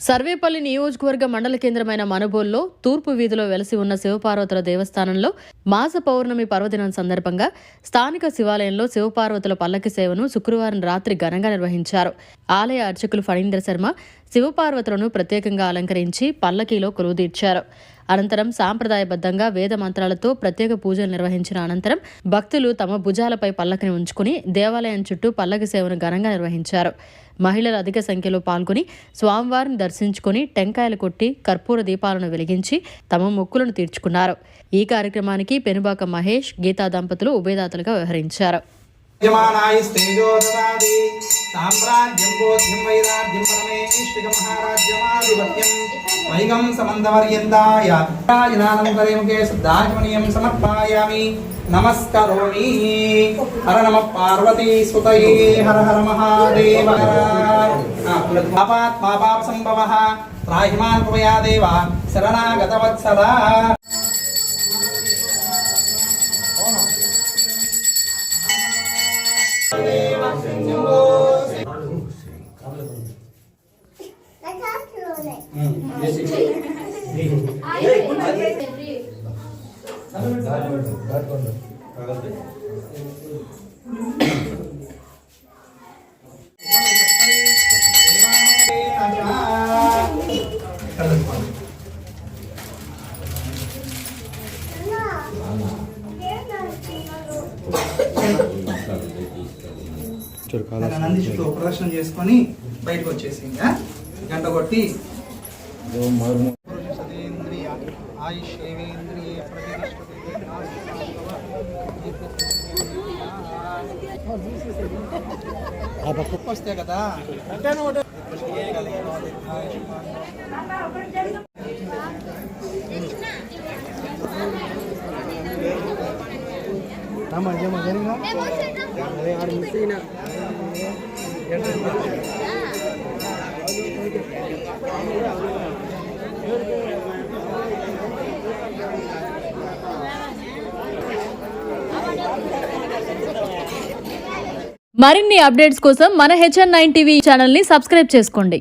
సర్వేపల్లి నియోజకవర్గ మండల కేంద్రమైన మనుబోల్లో తూర్పు వీధిలో వెలసి ఉన్న శివపార్వతుల దేవస్థానంలో మాస పౌర్ణమి పర్వదినం సందర్భంగా స్థానిక శివాలయంలో శివపార్వతుల పల్లకి సేవను శుక్రవారం రాత్రి ఘనంగా నిర్వహించారు. ఆలయ అర్చకులు ఫణీంద్ర శర్మ శివపార్వతులను ప్రత్యేకంగా అలంకరించి పల్లకీలో కొలువుదీర్చారు. అనంతరం సాంప్రదాయబద్ధంగా వేద మంత్రాలతో ప్రత్యేక పూజలు నిర్వహించిన అనంతరం భక్తులు తమ భుజాలపై పల్లకిని ఉంచుకుని దేవాలయం చుట్టూ పల్లకి సేవను ఘనంగా నిర్వహించారు. మహిళలు అధిక సంఖ్యలో పాల్గొని స్వామివారిని దర్శించుకుని టెంకాయలు కొట్టి కర్పూర దీపాలను వెలిగించి తమ మొక్కులను తీర్చుకున్నారు. ఈ కార్యక్రమానికి పెనుబాక మహేష్, గీతా దంపతులు ఉభయదాతలుగా వ్యవహరించారు. నమస్కరోమి. హర నమ పార్వతీ సుతయే హర హర మహాదేవ. పాపాత్ పాపాప సంభవః త్రాహిమాన్ కృపయా దేవ శరణాగత వత్సల. నంది చుట్టూ ప్రదర్శన చేసుకొని బయటకు వచ్చేసి గంట కొట్టి వస్తే కదా మరిన్ని అప్డేట్స్ కోసం మన HN9 టీవీ ఛానల్ ని సబ్స్క్రైబ్ చేసుకోండి.